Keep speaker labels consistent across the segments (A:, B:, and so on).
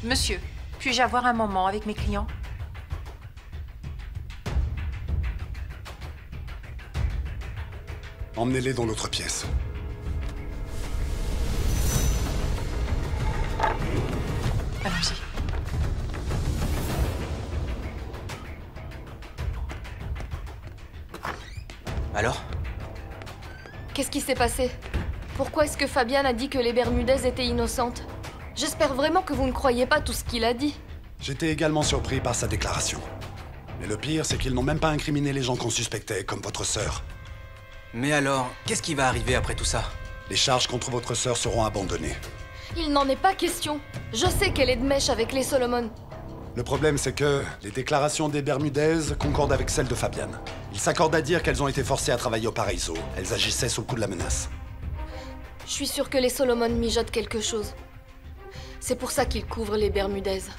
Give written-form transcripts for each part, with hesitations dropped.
A: Monsieur, puis-je avoir un moment avec mes clients?
B: Emmenez-les dans l'autre pièce.
A: Allons-y.
C: Alors?
D: Qu'est-ce qui s'est passé? Pourquoi est-ce que Fabian a dit que les Bermudaises étaient innocentes? J'espère vraiment que vous ne croyez pas tout ce qu'il a dit.
B: J'étais également surpris par sa déclaration. Mais le pire, c'est qu'ils n'ont même pas incriminé les gens qu'on suspectait, comme votre sœur.
C: Mais alors, qu'est-ce qui va arriver après tout ça?
B: Les charges contre votre sœur seront abandonnées.
D: Il n'en est pas question. Je sais qu'elle est de mèche avec les Solomon.
B: Le problème, c'est que les déclarations des Bermudaises concordent avec celles de Fabian. Ils s'accordent à dire qu'elles ont été forcées à travailler au Paraiso. Elles agissaient sous le coup de la menace.
D: Je suis sûre que les Solomon mijotent quelque chose. C'est pour ça qu'ils couvrent les Bermudaises.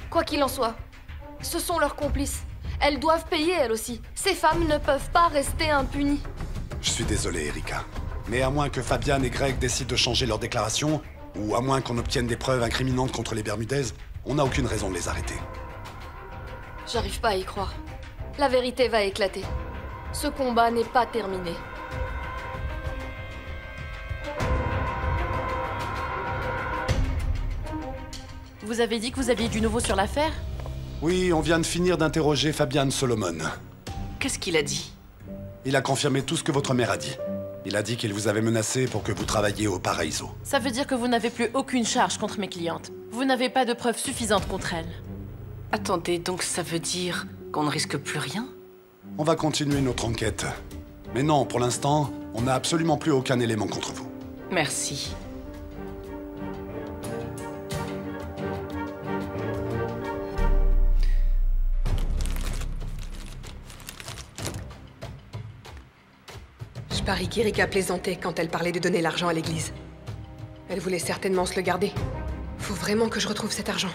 D: Quoi qu'il en soit, ce sont leurs complices. Elles doivent payer, elles aussi. Ces femmes ne peuvent pas rester impunies.
B: Je suis désolé, Erika. Mais à moins que Fabian et Greg décident de changer leurs déclarations, ou à moins qu'on obtienne des preuves incriminantes contre les Bermudaises, on n'a aucune raison de les arrêter.
D: J'arrive pas à y croire. La vérité va éclater. Ce combat n'est pas terminé.
A: Vous avez dit que vous aviez du nouveau sur l'affaire?
B: Oui, on vient de finir d'interroger Fabian Solomon.
A: Qu'est-ce qu'il a dit?
B: Il a confirmé tout ce que votre mère a dit. Il a dit qu'il vous avait menacé pour que vous travailliez au Paraiso.
A: Ça veut dire que vous n'avez plus aucune charge contre mes clientes. Vous n'avez pas de preuves suffisantes contre elles.
E: Attendez, donc ça veut dire qu'on ne risque plus rien?
B: On va continuer notre enquête. Mais non, pour l'instant, on n'a absolument plus aucun élément contre vous.
E: Merci.
F: Je parie qu'Erika plaisantait quand elle parlait de donner l'argent à l'église. Elle voulait certainement se le garder. Faut vraiment que je retrouve cet argent.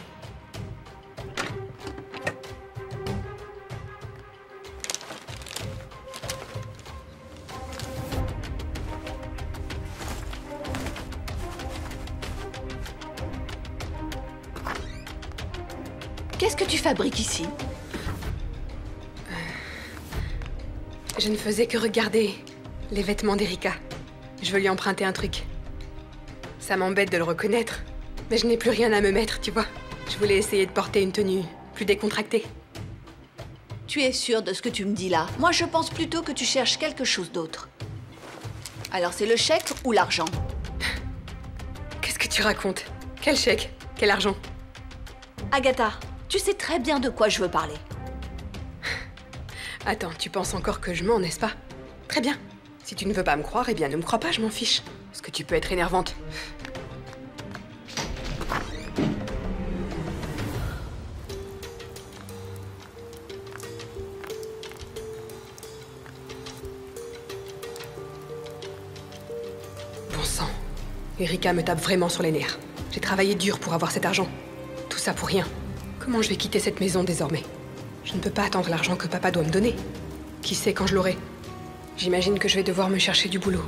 E: Qu'est-ce que tu fabriques ici?
F: Je ne faisais que regarder les vêtements d'Erika. Je veux lui emprunter un truc. Ça m'embête de le reconnaître, mais je n'ai plus rien à me mettre, tu vois. Je voulais essayer de porter une tenue plus décontractée.
G: Tu es sûre de ce que tu me dis là? Moi, je pense plutôt que tu cherches quelque chose d'autre. Alors, c'est le chèque ou l'argent?
F: Qu'est-ce que tu racontes? Quel chèque? Quel argent?
G: Agatha, tu sais très bien de quoi je veux parler.
F: Attends, tu penses encore que je mens, n'est-ce pas? Très bien. Si tu ne veux pas me croire, eh bien ne me crois pas, je m'en fiche. Parce que tu peux être énervante. Bon sang. Erika me tape vraiment sur les nerfs. J'ai travaillé dur pour avoir cet argent. Tout ça pour rien. Comment je vais quitter cette maison désormais? Je ne peux pas attendre l'argent que papa doit me donner. Qui sait quand je l'aurai? J'imagine que je vais devoir me chercher du boulot.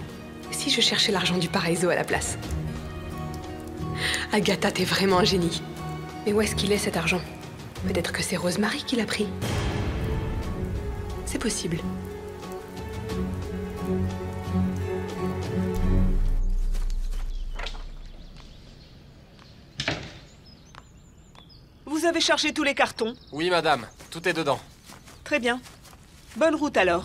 F: Si je cherchais l'argent du Paraiso à la place. Agatha, t'es vraiment un génie. Mais où est-ce qu'il est cet argent? Peut-être que c'est Rosemary qui l'a pris. C'est possible.
H: Vous avez chargé tous les cartons?
C: Oui, madame. Tout est dedans.
H: Très bien. Bonne route alors.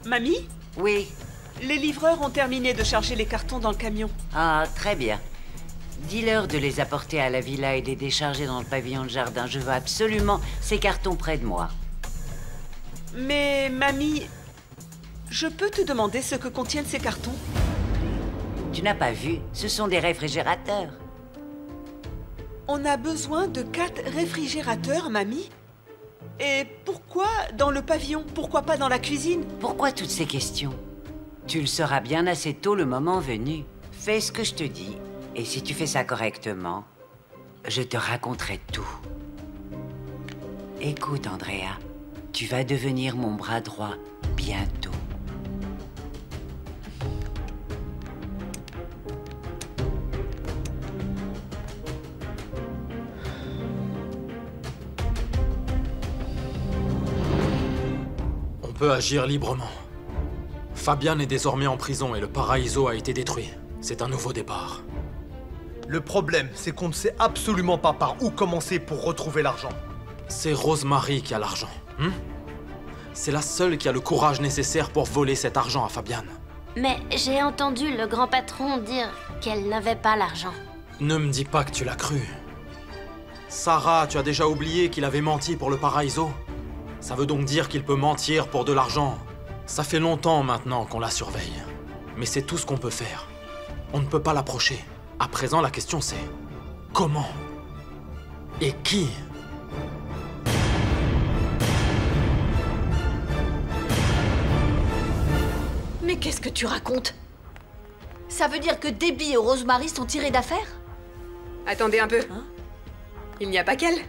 H: Mamie?
I: Oui.
H: Les livreurs ont terminé de charger les cartons dans le camion.
I: Ah, très bien. Dis-leur de les apporter à la villa et de les décharger dans le pavillon de jardin. Je veux absolument ces cartons près de moi.
H: Mais, mamie, je peux te demander ce que contiennent ces cartons?
I: Tu n'as pas vu? Ce sont des réfrigérateurs.
H: On a besoin de 4 réfrigérateurs, mamie? Et pourquoi dans le pavillon? Pourquoi pas dans la cuisine?
I: Pourquoi toutes ces questions? Tu le sauras bien assez tôt le moment venu. Fais ce que je te dis. Et si tu fais ça correctement, je te raconterai tout. Écoute, Andrea, tu vas devenir mon bras droit bientôt.
J: On peut agir librement. Fabian est désormais en prison et le Paraiso a été détruit. C'est un nouveau départ.
K: Le problème, c'est qu'on ne sait absolument pas par où commencer pour retrouver l'argent.
J: C'est Rosemary qui a l'argent. C'est la seule qui a le courage nécessaire pour voler cet argent à Fabian.
L: Mais j'ai entendu le grand patron dire qu'elle n'avait pas l'argent.
J: Ne me dis pas que tu l'as cru. Sarah, tu as déjà oublié qu'il avait menti pour le Paraiso? Ça veut donc dire qu'il peut mentir pour de l'argent. Ça fait longtemps maintenant qu'on la surveille. Mais c'est tout ce qu'on peut faire. On ne peut pas l'approcher. À présent, la question c'est... comment? Et qui?
G: Mais qu'est-ce que tu racontes? Ça veut dire que Debbie et Rosemary sont tirés d'affaire?
F: Attendez un peu.
G: Hein?
F: Il n'y a pas qu'elle.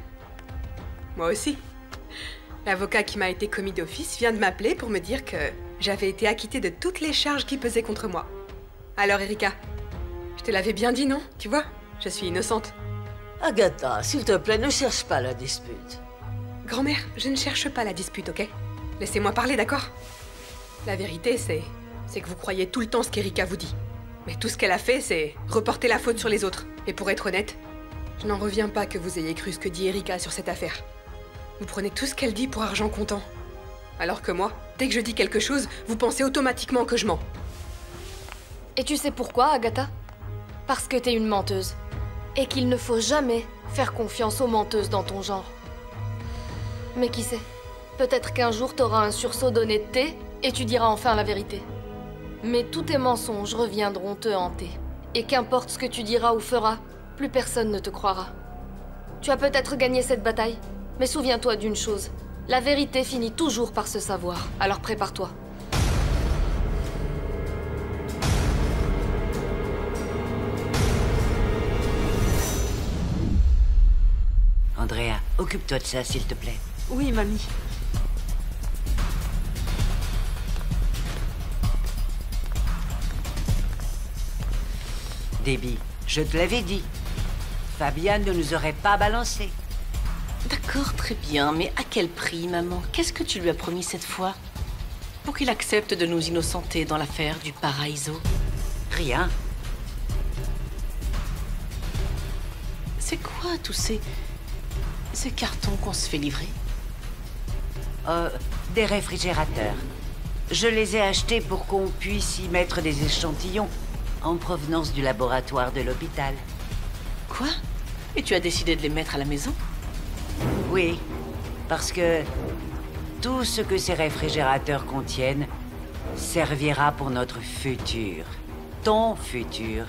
F: Moi aussi. L'avocat qui m'a été commis d'office vient de m'appeler pour me dire que j'avais été acquittée de toutes les charges qui pesaient contre moi. Alors, Erika, je te l'avais bien dit, non? Tu vois, je suis innocente.
M: Agatha, s'il te plaît, ne cherche pas la dispute.
F: Grand-mère, je ne cherche pas la dispute, ok? Laissez-moi parler, d'accord? La vérité, c'est que vous croyez tout le temps ce qu'Erika vous dit. Mais tout ce qu'elle a fait, c'est reporter la faute sur les autres. Et pour être honnête, je n'en reviens pas que vous ayez cru ce que dit Erika sur cette affaire. Vous prenez tout ce qu'elle dit pour argent comptant. Alors que moi, dès que je dis quelque chose, vous pensez automatiquement que je mens.
D: Et tu sais pourquoi, Agatha? Parce que t'es une menteuse. Et qu'il ne faut jamais faire confiance aux menteuses dans ton genre. Mais qui sait? Peut-être qu'un jour t'auras un sursaut d'honnêteté et tu diras enfin la vérité. Mais tous tes mensonges reviendront te hanter. Et qu'importe ce que tu diras ou feras, plus personne ne te croira. Tu as peut-être gagné cette bataille, mais souviens-toi d'une chose. La vérité finit toujours par se savoir, alors prépare-toi.
I: Andrea, occupe-toi de ça, s'il te plaît.
H: Oui, mamie.
I: Debbie, je te l'avais dit. Fabian ne nous aurait pas balancé.
E: D'accord, très bien, mais à quel prix, maman? Qu'est-ce que tu lui as promis cette fois? Pour qu'il accepte de nous innocenter dans l'affaire du Paraiso?
I: Rien.
E: C'est quoi tous ces cartons qu'on se fait livrer?
I: Des réfrigérateurs. Je les ai achetés pour qu'on puisse y mettre des échantillons en provenance du laboratoire de l'hôpital.
E: Quoi? Et tu as décidé de les mettre à la maison?
I: Oui, parce que tout ce que ces réfrigérateurs contiennent servira pour notre futur. Ton futur.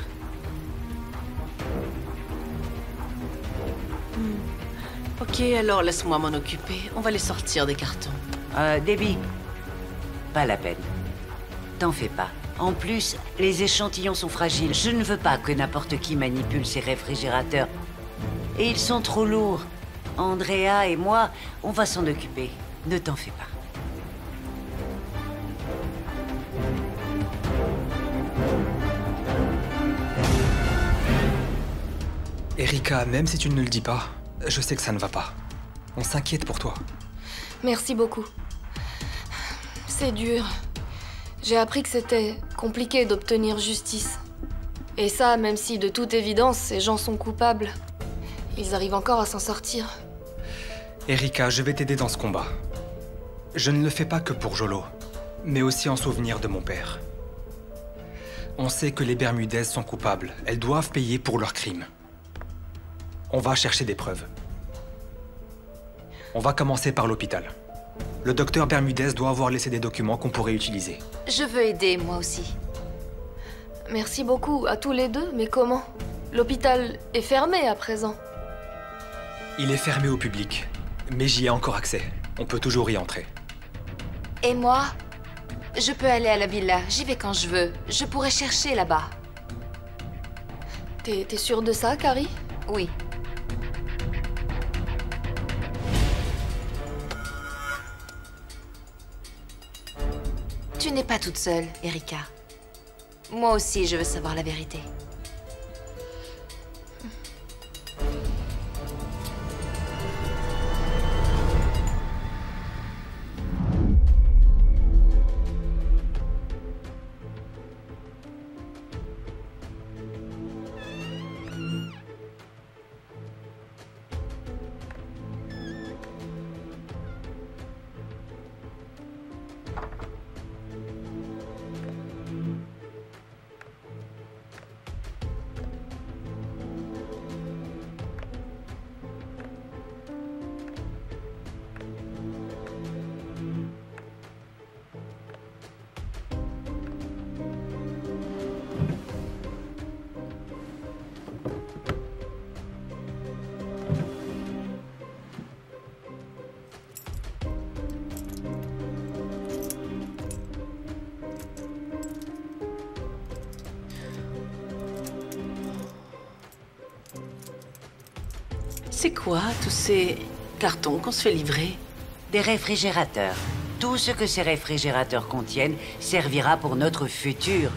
E: Ok, alors laisse-moi m'en occuper. On va les sortir des cartons.
I: Debbie, pas la peine. T'en fais pas. En plus, les échantillons sont fragiles. Je ne veux pas que n'importe qui manipule ces réfrigérateurs. Et ils sont trop lourds. Andrea et moi, on va s'en occuper. Ne t'en fais pas.
N: Erika, même si tu ne le dis pas, je sais que ça ne va pas. On s'inquiète pour toi.
D: Merci beaucoup. C'est dur. J'ai appris que c'était compliqué d'obtenir justice. Et ça, même si de toute évidence, ces gens sont coupables. Ils arrivent encore à s'en sortir.
N: Erika, je vais t'aider dans ce combat. Je ne le fais pas que pour Jolo, mais aussi en souvenir de mon père. On sait que les Bermudez sont coupables. Elles doivent payer pour leurs crimes. On va chercher des preuves. On va commencer par l'hôpital. Le docteur Bermudez doit avoir laissé des documents qu'on pourrait utiliser.
D: Je veux aider, moi aussi. Merci beaucoup à tous les deux, mais comment? L'hôpital est fermé à présent.
N: Il est fermé au public, mais j'y ai encore accès. On peut toujours y entrer.
A: Et moi? Je peux aller à la villa, j'y vais quand je veux. Je pourrais chercher là-bas.
D: T'es sûre de ça, Carrie?
G: Oui.
O: Tu n'es pas toute seule, Erika. Moi aussi, je veux savoir la vérité.
E: C'est quoi, tous ces cartons qu'on se fait livrer?
I: Des réfrigérateurs. Tout ce que ces réfrigérateurs contiennent servira pour notre futur.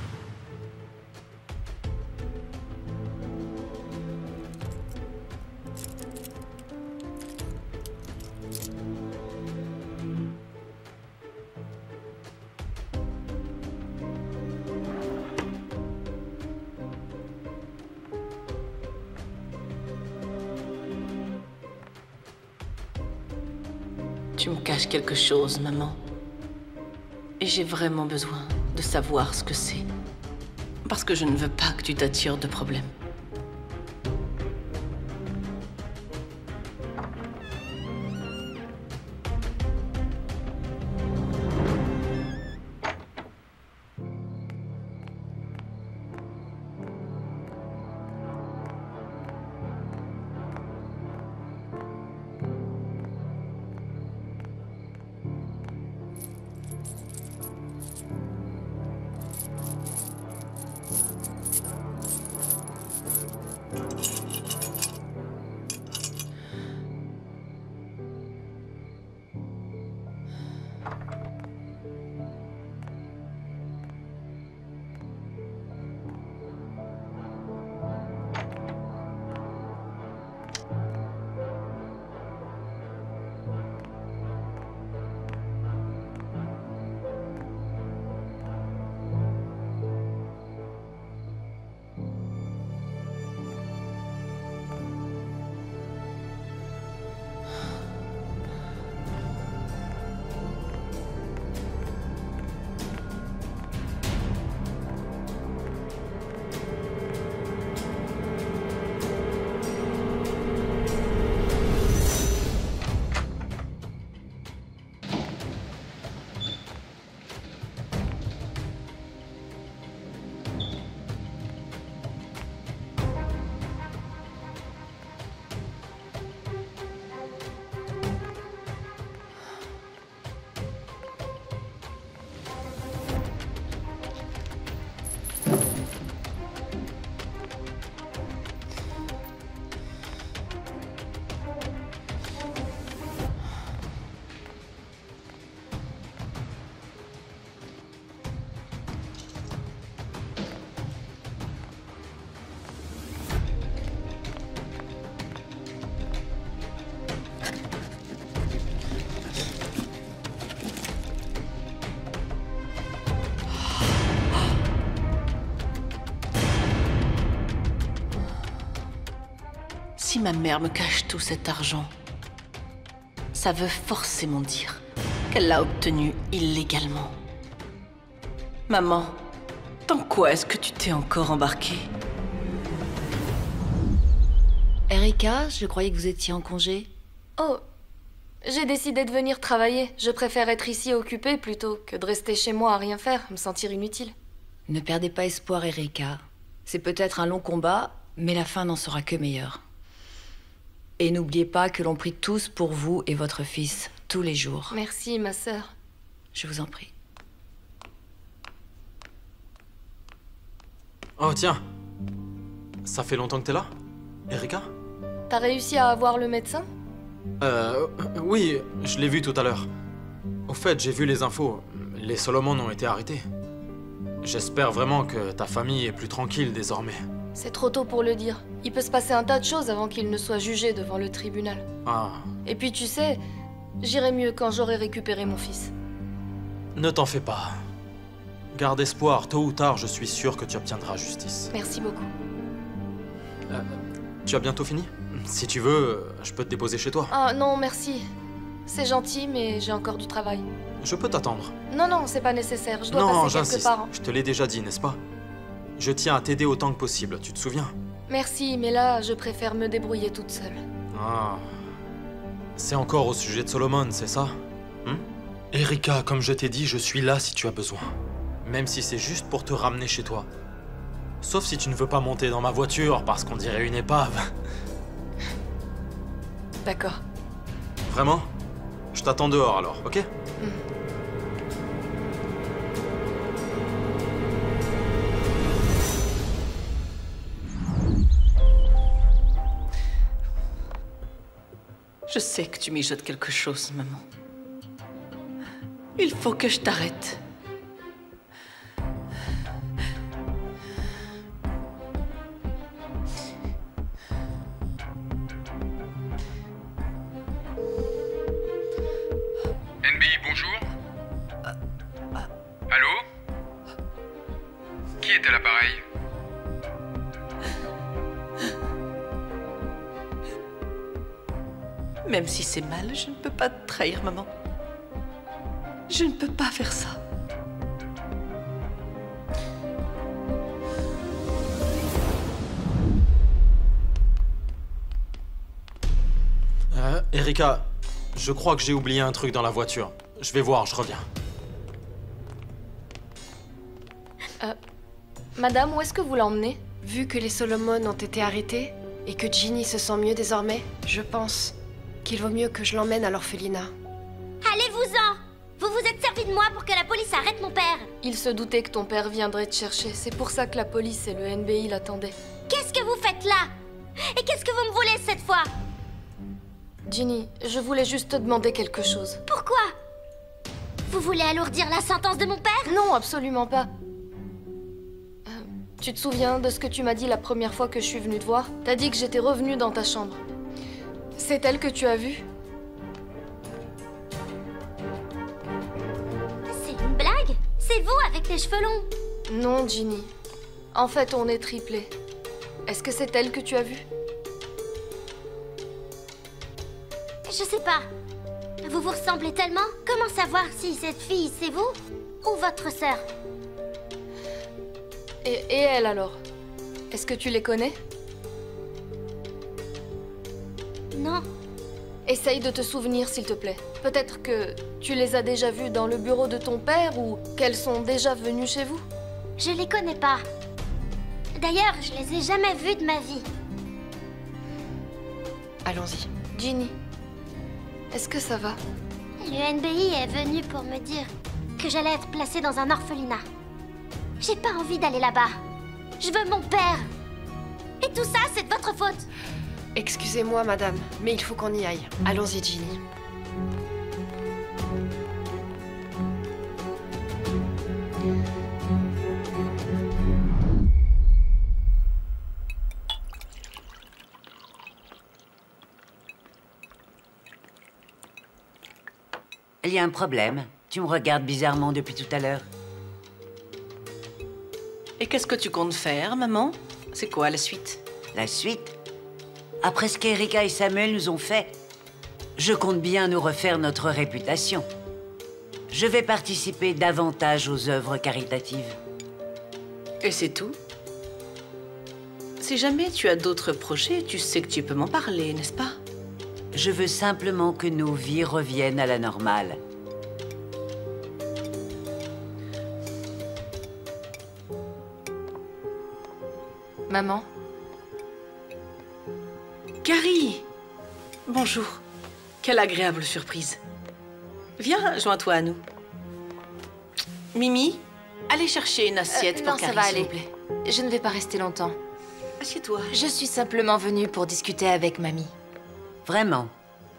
E: Tu me caches quelque chose, maman. Et j'ai vraiment besoin de savoir ce que c'est. Parce que je ne veux pas que tu t'attires de problèmes. Si ma mère me cache tout cet argent, ça veut forcément dire qu'elle l'a obtenu illégalement. Maman, dans quoi est-ce que tu t'es encore embarquée?
O: Erika, je croyais que vous étiez en congé.
D: Oh, j'ai décidé de venir travailler. Je préfère être ici occupée plutôt que de rester chez moi à rien faire, me sentir inutile.
O: Ne perdez pas espoir, Erika. C'est peut-être un long combat, mais la fin n'en sera que meilleure. Et n'oubliez pas que l'on prie tous pour vous et votre fils, tous les jours.
D: Merci, ma sœur.
O: Je vous en prie.
J: Oh tiens, Ça fait longtemps que t'es là, Erika?
D: T'as réussi à avoir le médecin?
J: Oui, je l'ai vu tout à l'heure. Au fait, j'ai vu les infos. Les Solomon ont été arrêtés. J'espère vraiment que ta famille est plus tranquille désormais.
D: C'est trop tôt pour le dire. Il peut se passer un tas de choses avant qu'il ne soit jugé devant le tribunal.
J: Ah.
D: Et puis tu sais, j'irai mieux quand j'aurai récupéré mon fils.
J: Ne t'en fais pas. Garde espoir, tôt ou tard, je suis sûr que tu obtiendras justice.
D: Merci beaucoup.
J: Tu as bientôt fini? Si tu veux, je peux te déposer chez toi.
D: Ah non, merci. C'est gentil, mais j'ai encore du travail.
J: Je peux t'attendre.
D: Non, non, c'est pas nécessaire. Je dois
J: Non,
D: passer quelque
J: j'insiste.
D: part.
J: Je te l'ai déjà dit, n'est-ce pas? Je tiens à t'aider autant que possible, tu te souviens?
D: Merci, mais là, je préfère me débrouiller toute seule.
J: Ah. C'est encore au sujet de Solomon, c'est ça? Erika, comme je t'ai dit, je suis là si tu as besoin. Même si c'est juste pour te ramener chez toi. Sauf si tu ne veux pas monter dans ma voiture parce qu'on dirait une épave.
D: D'accord.
J: Vraiment? Je t'attends dehors alors, ok?
E: Je sais que tu mijotes quelque chose, maman. Il faut que je t'arrête.
P: NBI, bonjour. Allô? Qui est à l'appareil?
E: Même si c'est mal, je ne peux pas te trahir, maman. Je ne peux pas faire ça.
J: Erika, je crois que j'ai oublié un truc dans la voiture. Je vais voir, je reviens.
D: Madame, où est-ce que vous l'emmenez?
Q: Vu que les Solomon ont été arrêtés et que Ginny se sent mieux désormais, je pense qu'il vaut mieux que je l'emmène à l'orphelinat.
L: Allez-vous-en! Vous vous êtes servi de moi pour que la police arrête mon père!
D: Il se doutait que ton père viendrait te chercher. C'est pour ça que la police et le NBI l'attendaient.
L: Qu'est-ce que vous faites là? Et qu'est-ce que vous me voulez cette fois?
D: Ginny, je voulais juste te demander quelque chose.
L: Pourquoi? Vous voulez alourdir la sentence de mon père?
D: Non, absolument pas. Tu te souviens de ce que tu m'as dit la première fois que je suis venue te voir? T'as dit que j'étais revenue dans ta chambre. C'est elle que tu as vue?
L: C'est une blague? C'est vous avec les cheveux longs?
D: Non, Ginny. En fait, on est triplés. Est-ce que c'est elle que tu as vue?
L: Je sais pas. Vous vous ressemblez tellement. Comment savoir si cette fille, c'est vous? Ou votre sœur?
D: Et elle alors? Est-ce que tu les connais?
L: Non.
D: Essaye de te souvenir, s'il te plaît. Peut-être que tu les as déjà vues dans le bureau de ton père ou qu'elles sont déjà venues chez vous?
L: Je les connais pas. D'ailleurs, je les ai jamais vues de ma vie.
Q: Allons-y.
D: Ginny, est-ce que ça va?
L: Le NBI est venu pour me dire que j'allais être placée dans un orphelinat. J'ai pas envie d'aller là-bas. Je veux mon père. Et tout ça, c'est de votre faute.
Q: Excusez-moi, madame, mais il faut qu'on y aille. Allons-y, Ginny.
I: Il y a un problème. Tu me regardes bizarrement depuis tout à l'heure.
E: Et qu'est-ce que tu comptes faire, maman? C'est quoi la suite?
I: La suite? Après ce qu'Erika et Samuel nous ont fait, je compte bien nous refaire notre réputation. Je vais participer davantage aux œuvres caritatives.
E: Et c'est tout? Si jamais tu as d'autres projets, tu sais que tu peux m'en parler, n'est-ce pas?
I: Je veux simplement que nos vies reviennent à la normale.
D: Maman?
E: Carrie! Bonjour. Quelle agréable surprise. Viens, joins-toi à nous. Mimi, allez chercher une assiette pour
A: non,
E: Carrie,
A: ça va
E: s'il
A: aller.
E: vous plaît.
A: Je ne vais pas rester longtemps.
F: Assieds-toi.
E: Je suis simplement venue pour discuter avec Mamie.
I: Vraiment?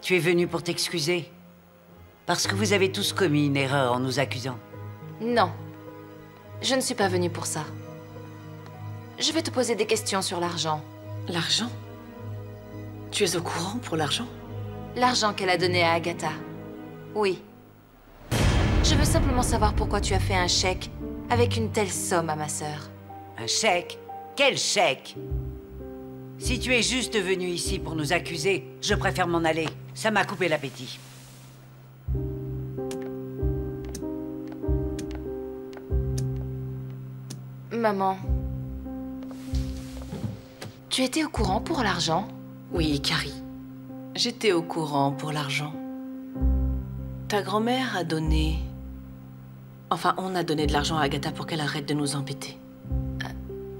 I: Tu es venu pour t'excuser? Parce que vous avez tous commis une erreur en nous accusant.
E: Non. Je ne suis pas venue pour ça. Je vais te poser des questions sur l'argent.
F: L'argent? Tu es au courant pour l'argent?
E: L'argent qu'elle a donné à Agatha. Oui. Je veux simplement savoir pourquoi tu as fait un chèque avec une telle somme à ma sœur.
I: Un chèque? Quel chèque? Si tu es juste venu ici pour nous accuser, je préfère m'en aller. Ça m'a coupé l'appétit.
E: Maman. Tu étais au courant pour l'argent?
F: Oui, Carrie. J'étais au courant pour l'argent. Ta grand-mère a donné... Enfin, on a donné de l'argent à Agatha pour qu'elle arrête de nous embêter.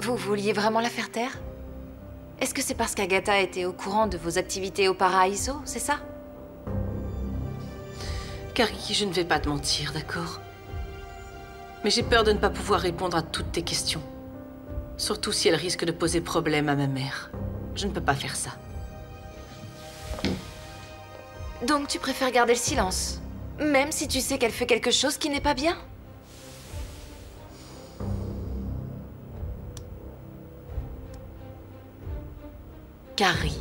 E: Vous vouliez vraiment la faire taire? Est-ce que c'est parce qu'Agatha était au courant de vos activités au Paraiso, c'est ça?
F: Carrie, je ne vais pas te mentir, d'accord? Mais j'ai peur de ne pas pouvoir répondre à toutes tes questions. Surtout si elle risque de poser problème à ma mère. Je ne peux pas faire ça.
E: Donc tu préfères garder le silence? Même si tu sais qu'elle fait quelque chose qui n'est pas bien?
F: Carrie,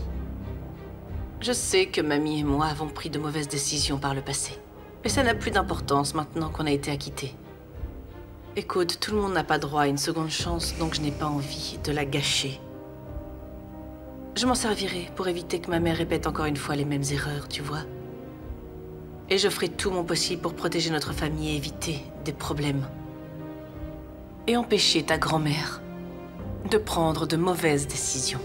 F: je sais que Mamie et moi avons pris de mauvaises décisions par le passé. Mais ça n'a plus d'importance maintenant qu'on a été acquittés. Écoute, tout le monde n'a pas droit à une seconde chance, donc je n'ai pas envie de la gâcher. Je m'en servirai pour éviter que ma mère répète encore une fois les mêmes erreurs, tu vois. Et je ferai tout mon possible pour protéger notre famille et éviter des problèmes. Et empêcher ta grand-mère de prendre de mauvaises décisions.